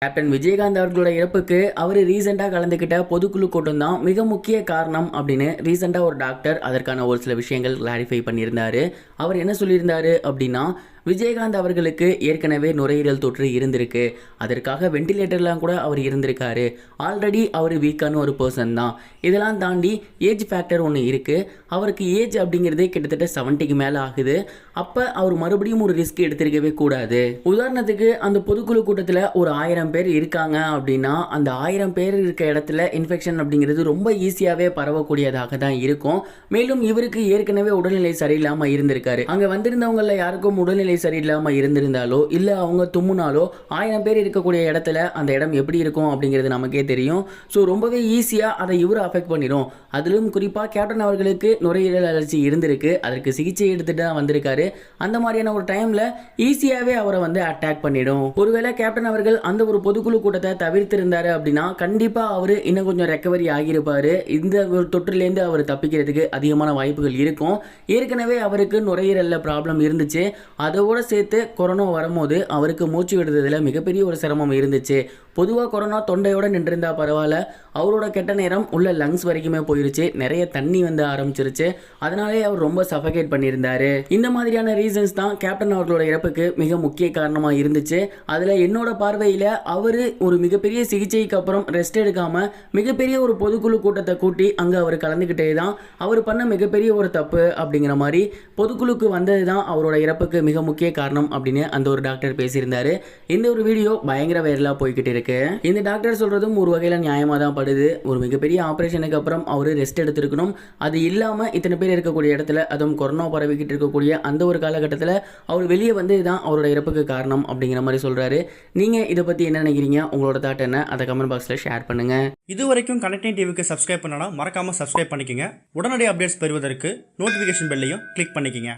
Captain Vijayakanth அவர்களோட இறப்புக்கு அவர் ரீசெண்டாக கலந்துக்கிட்ட பொதுக்குழு கூட்டம் தான் மிக முக்கிய காரணம் அப்படின்னு ரீசெண்டாக ஒரு டாக்டர் அதற்கான ஒரு சில விஷயங்கள் கிளாரிஃபை பண்ணியிருந்தாரு. அவர் என்ன சொல்லியிருந்தாரு அப்படின்னா, விஜயகாந்த் அவர்களுக்கு ஏற்கனவே நுரையீரல் தொற்று இருந்திருக்கு, அதற்காக வெண்டிலேட்டர்லாம் கூட அவர் இருந்திருக்காரு. ஆல்ரெடி அவர் வீக்கான ஒரு பர்சன் தான். இதெல்லாம் தாண்டி ஏஜ் ஃபேக்டர் ஒன்று இருக்குது. அவருக்கு ஏஜ் அப்படிங்கிறது கிட்டத்தட்ட 70க்கு மேலே ஆகுது. அப்போ அவர் மறுபடியும் ஒரு ரிஸ்க் எடுத்திருக்கவே கூடாது. உதாரணத்துக்கு அந்த பொதுக்குழு கூட்டத்தில் ஒரு 1000 பேர் இருக்காங்க அப்படின்னா, அந்த 1000 பேர் இருக்க இடத்துல இன்ஃபெக்ஷன் அப்படிங்கிறது ரொம்ப ஈஸியாகவே பரவக்கூடியதாக தான் இருக்கும். மேலும் இவருக்கு ஏற்கனவே உடல்நிலை சரியில்லாமல் இருந்திருக்காரு. அங்கே வந்திருந்தவங்களில் யாருக்கும் உடல்நிலை சரியில்லாமல் இருந்திருந்தாலோ இல்லை அவங்க தும்முனாலோ 1000 பேர் இருக்கக்கூடிய இடத்துல அந்த இடம் எப்படி இருக்கும் அப்படிங்கிறது நமக்கே தெரியும். ஸோ ரொம்பவே ஈஸியாக அதை இவரை அஃபெக்ட் பண்ணிடும். அதிலும் குறிப்பாக கேப்டன் அவர்களுக்கு நுரையீரல் அலர்ஜி இருந்திருக்கு. அதற்கு சிகிச்சை எடுத்துட்டு தான் வந்திருக்காரு. அந்த மாதிரியான ஒரு டைமில் ஈஸியாகவே அவரை அட்டாக் பண்ணிடும். ஒருவேளை கேப்டன் அவர்கள் அந்த ஒரு பொதுக்குழு கூட்டத்தை தவிர்த்திருந்தாரு அப்படின்னா கண்டிப்பாக அவர் இன்னும் கொஞ்சம் ரெக்கவரி ஆகியிருப்பார். இந்த ஒரு தொற்றுலேருந்து அவர் தப்பிக்கிறதுக்கு அதிகமான வாய்ப்புகள் இருக்கும். ஏற்கனவே அவருக்கு நுரையீரலில் ப்ராப்ளம் இருந்துச்சு. அதோட சேர்த்து கொரோனா வரும்போது அவருக்கு மூச்சு விடுறதுல மிகப்பெரிய ஒரு சிரமம் இருந்துச்சு. பொதுவாக கொரோனா தொண்டையோட நின்றிருந்தா பரவாயில்ல, அவரோட கெட்ட நேரம் உள்ள லங்ஸ் வரைக்குமே போயிருச்சு. நிறைய தண்ணி ஆரம்பிச்சிருச்சு. அதனாலே அவர் ரொம்ப சஃபகேட் பண்ணியிருந்தாரு. இந்த மாதிரியான ரீசன்ஸ் தான் கேப்டன் அவர்களோட இறப்புக்கு மிக முக்கிய காரணமாக இருந்துச்சு. அதில் என்னோட பார்வையில் அவர் ஒரு மிகப்பெரிய சிகிச்சைக்கு அப்புறம் ரெஸ்ட் எடுக்காம மிகப்பெரிய ஒரு பொதுக்குழு கூட்டத்தை கூட்டி அங்கே அவர் கலந்துக்கிட்டே தான் அவர் பண்ண மிகப்பெரிய ஒரு தப்பு அப்படிங்கிற மாதிரி பொதுக்குழுக்கு வந்தது தான் அவரோட இறப்புக்கு மிக முக்கிய காரணம் அப்படின்னு அந்த ஒரு டாக்டர் பேசியிருந்தாரு. இந்த ஒரு வீடியோ பயங்கர வைரலாக போய்கிட்டு இருக்கு. இந்த டாக்டர் சொல்றதும் ஒரு வகையில் நியாயமாக தான் படுது. ஒரு மிகப்பெரிய ஆபரேஷனுக்கு அப்புறம் அவர் ரெஸ்ட் எடுத்திருக்கணும். அது இல்லாமல் இத்தனை பேர் இருக்கக்கூடிய இடத்துல, அதுவும் கொரோனா பரவிக்கிட்டு இருக்கக்கூடிய அந்த ஒரு காலகட்டத்தில் அவர் வெளியே வந்து தான் அவரோட இறப்புக்கு காரணம் அப்படிங்கிற மாதிரி சொல்றாரு. நீங்க இதை பத்தி என்ன நினைக்கிறீங்க? உங்களோட தாட் என்ன? அதை கமெண்ட் பாக்ஸ்ல ஷேர் பண்ணுங்க. இதுவரைக்கும் கனெக்டிங் டிவிக்கு சப்ஸ்கிரைப் பண்ணனா மறக்காம சப்ஸ்கிரைப் பண்ணிக்கங்க. உடனடி அப்டேட்ஸ் பெறுவதற்கு நோட்டிபிகேஷன் பெல்லையும் கிளிக் பண்ணிக்கங்க.